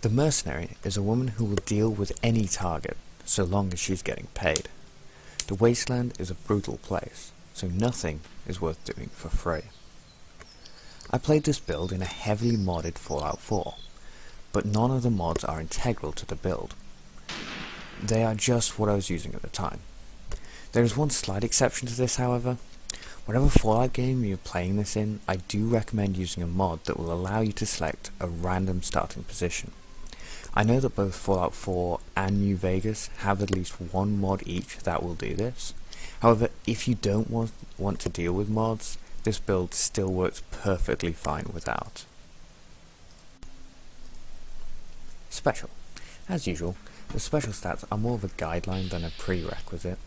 The Mercenary is a woman who will deal with any target, so long as she's getting paid. The Wasteland is a brutal place, so nothing is worth doing for free. I played this build in a heavily modded Fallout 4, but none of the mods are integral to the build. They are just what I was using at the time. There is one slight exception to this, however. Whatever Fallout game you're playing this in, I do recommend using a mod that will allow you to select a random starting position. I know that both Fallout 4 and New Vegas have at least one mod each that will do this. However, if you don't want to deal with mods, this build still works perfectly fine without. Special. As usual, the special stats are more of a guideline than a prerequisite.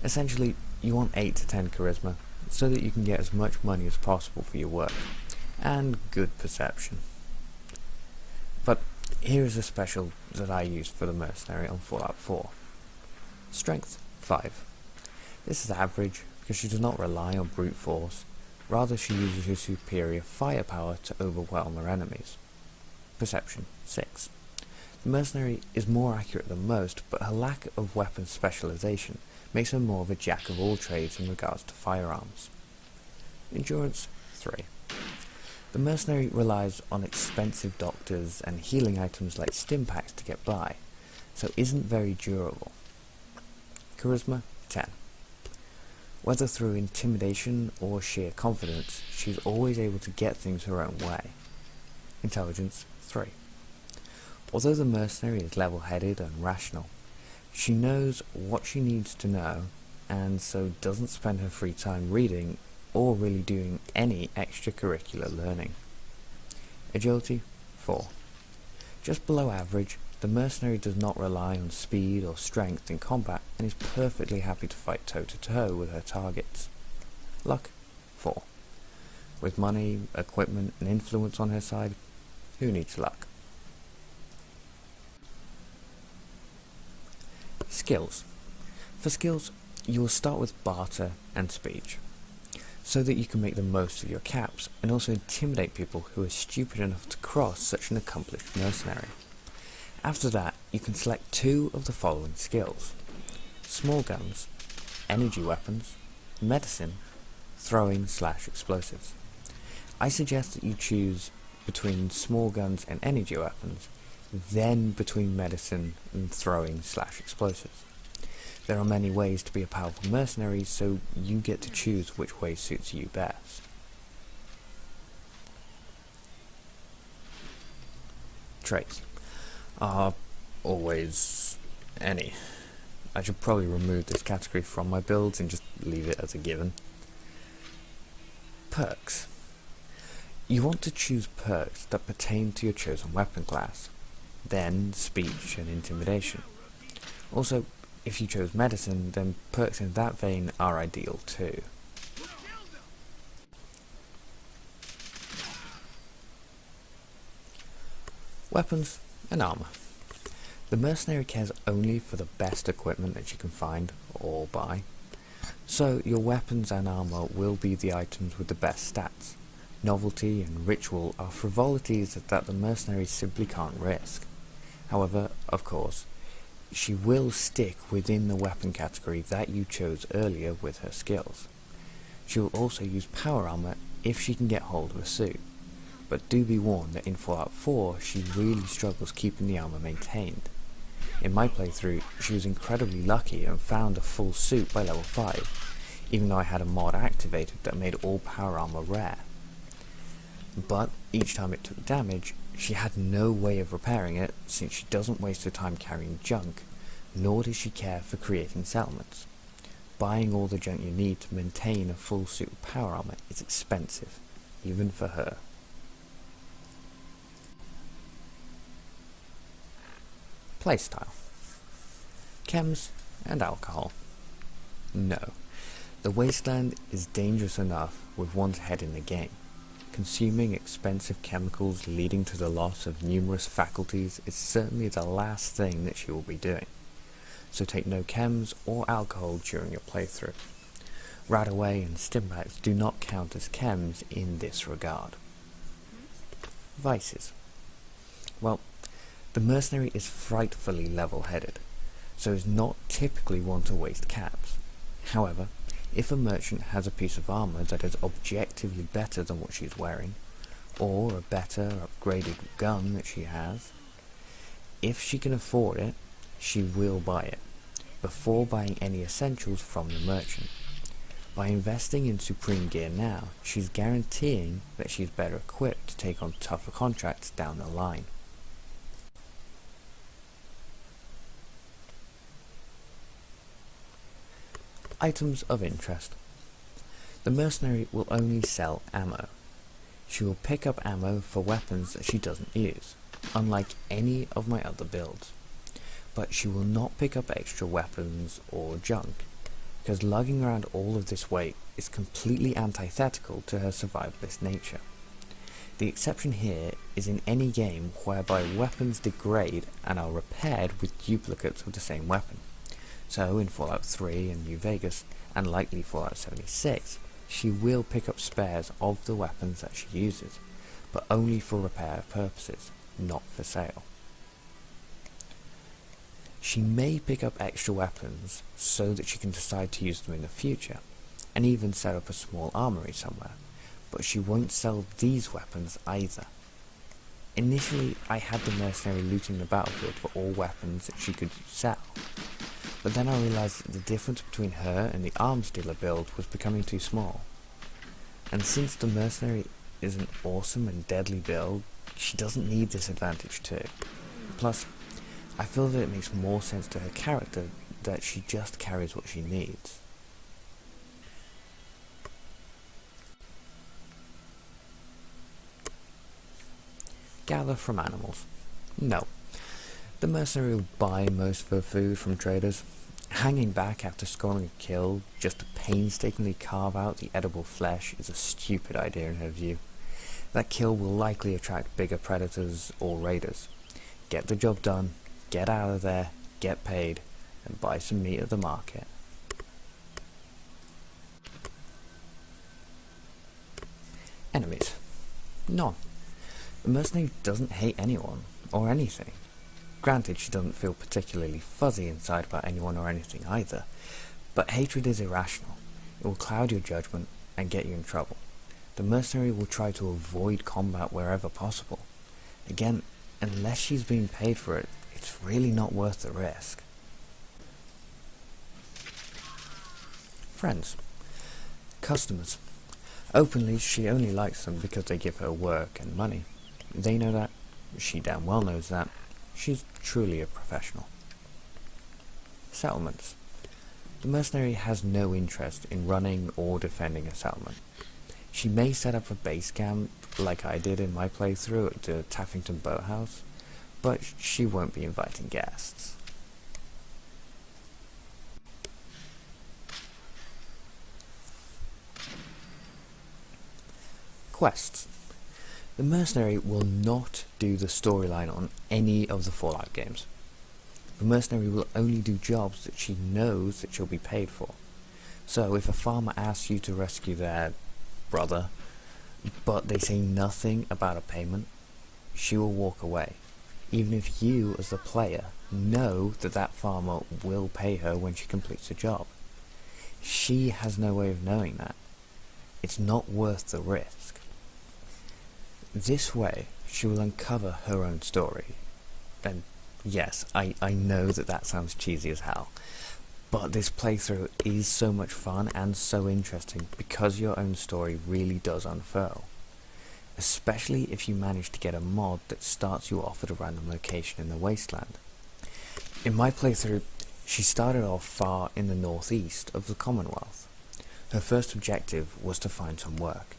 Essentially, you want 8 to 10 charisma, so that you can get as much money as possible for your work, and good perception. But here is a special that I used for the Mercenary on Fallout 4. Strength 5. This is average because she does not rely on brute force, rather she uses her superior firepower to overwhelm her enemies. Perception 6. The Mercenary is more accurate than most, but her lack of weapon specialization makes her more of a jack of all trades in regards to firearms. Endurance 3. The Mercenary relies on expensive doctors and healing items like stim packs to get by, so isn't very durable. Charisma 10. Whether through intimidation or sheer confidence, she's always able to get things her own way. Intelligence 3. Although the Mercenary is level-headed and rational, she knows what she needs to know, and so doesn't spend her free time reading or really doing any extracurricular learning. Agility 4. Just below average, the Mercenary does not rely on speed or strength in combat and is perfectly happy to fight toe-to-toe with her targets. Luck 4. With money, equipment and influence on her side, who needs luck? Skills. For skills, you will start with barter and speech, so that you can make the most of your caps and also intimidate people who are stupid enough to cross such an accomplished mercenary. After that, you can select 2 of the following skills: small guns, energy weapons, medicine, throwing/explosives. I suggest that you choose between small guns and energy weapons, then between medicine and throwing/explosives. There are many ways to be a powerful mercenary, so you get to choose which way suits you best. Traits are always any. I should probably remove this category from my builds and just leave it as a given. Perks. You want to choose perks that pertain to your chosen weapon class, then speech and intimidation. Also, if you chose medicine, then perks in that vein are ideal too. Weapons and armor. The Mercenary cares only for the best equipment that you can find or buy, so your weapons and armor will be the items with the best stats. Novelty and ritual are frivolities that the Mercenary simply can't risk. However, of course, she will stick within the weapon category that you chose earlier with her skills. She will also use power armor if she can get hold of a suit, but do be warned that in Fallout 4 she really struggles keeping the armor maintained. In my playthrough, she was incredibly lucky and found a full suit by level 5, even though I had a mod activated that made all power armor rare. But each time it took damage, she had no way of repairing it, since she doesn't waste her time carrying junk, nor does she care for creating settlements. Buying all the junk you need to maintain a full suit of power armor is expensive, even for her. Playstyle. Chems and alcohol. No. The Wasteland is dangerous enough with one's head in the game. Consuming expensive chemicals leading to the loss of numerous faculties is certainly the last thing that she will be doing. So take no chems or alcohol during your playthrough. Radaway and stimpaks do not count as chems in this regard. Vices. Well, The mercenary is frightfully level-headed, so is not typically one to waste caps. However, if a merchant has a piece of armour that is objectively better than what she is wearing, or a better upgraded gun that she has, if she can afford it, she will buy it, before buying any essentials from the merchant. By investing in supreme gear now, she's guaranteeing that she's better equipped to take on tougher contracts down the line. Items of interest. The mercenary will only sell ammo. She will pick up ammo for weapons that she doesn't use, unlike any of my other builds. But she will not pick up extra weapons or junk, because lugging around all of this weight is completely antithetical to her survivalist nature. The exception here is in any game whereby weapons degrade and are repaired with duplicates of the same weapon. So in Fallout 3 and New Vegas, and likely Fallout 76, she will pick up spares of the weapons that she uses, but only for repair purposes, not for sale. She may pick up extra weapons so that she can decide to use them in the future, and even set up a small armory somewhere, but she won't sell these weapons either. Initially, I had the mercenary looting the battlefield for all weapons that she could sell, but then I realised that the difference between her and the arms dealer build was becoming too small. And since the mercenary is an awesome and deadly build, she doesn't need this advantage too. Plus, I feel that it makes more sense to her character that she just carries what she needs. Gather from animals. No. The mercenary will buy most of her food from traders. Hanging back after scoring a kill just to painstakingly carve out the edible flesh is a stupid idea in her view. That kill will likely attract bigger predators or raiders. Get the job done, get out of there, get paid, and buy some meat at the market. Enemies. None. The mercenary doesn't hate anyone, or anything. Granted, she doesn't feel particularly fuzzy inside about anyone or anything either, but hatred is irrational. It will cloud your judgment and get you in trouble. The mercenary will try to avoid combat wherever possible. Again, unless she's being paid for it, it's really not worth the risk. Friends. Customers. Openly, she only likes them because they give her work and money. They know that. She damn well knows that. She's truly a professional. Settlements. The mercenary has no interest in running or defending a settlement. She may set up a base camp, like I did in my playthrough at the Taffington Boathouse, but she won't be inviting guests. Quests. The mercenary will not do the storyline on any of the Fallout games. The mercenary will only do jobs that she knows that she'll be paid for. So if a farmer asks you to rescue their brother, but they say nothing about a payment, she will walk away, even if you as the player know that that farmer will pay her when she completes the job. She has no way of knowing that. It's not worth the risk. This way, she will uncover her own story. And yes, I know that sounds cheesy as hell, but this playthrough is so much fun and so interesting because your own story really does unfurl. Especially if you manage to get a mod that starts you off at a random location in the wasteland. In my playthrough, she started off far in the northeast of the Commonwealth. Her first objective was to find some work,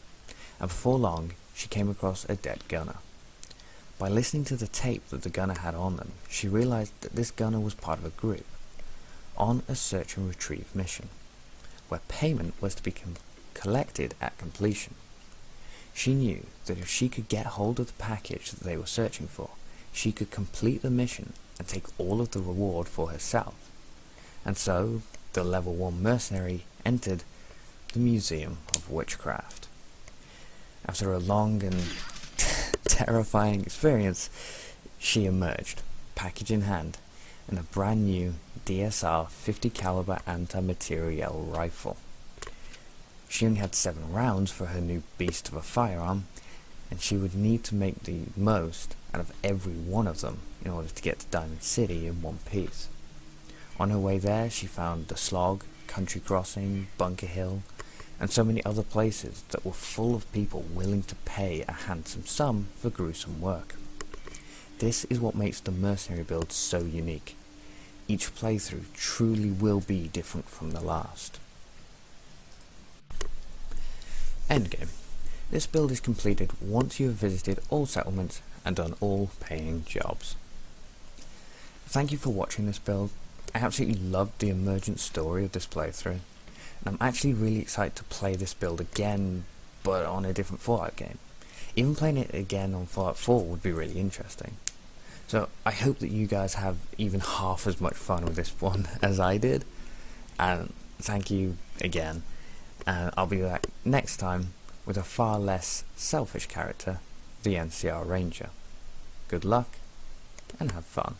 and before long, she came across a dead gunner. By listening to the tape that the gunner had on them, she realized that this gunner was part of a group, on a search and retrieve mission, where payment was to be collected at completion. She knew that if she could get hold of the package that they were searching for, she could complete the mission and take all of the reward for herself. And so, the level 1 mercenary entered the Museum of Witchcraft. After a long and terrifying experience, she emerged. package in hand, and a brand new DSR 50 caliber anti-materiel rifle. She only had 7 rounds for her new beast of a firearm, and she would need to make the most out of every one of them in order to get to Diamond City in one piece. On her way there, she found the Slog, Country Crossing, Bunker Hill, and so many other places that were full of people willing to pay a handsome sum for gruesome work. This is what makes the Mercenary build so unique. Each playthrough truly will be different from the last. Endgame. This build is completed once you have visited all settlements and done all paying jobs. Thank you for watching this build. I absolutely loved the emergent story of this playthrough, and I'm actually really excited to play this build again, but on a different Fallout game. Even playing it again on Fallout 4 would be really interesting. So I hope that you guys have even half as much fun with this one as I did, and thank you again, and I'll be back next time with a far less selfish character, the NCR Ranger. Good luck, and have fun.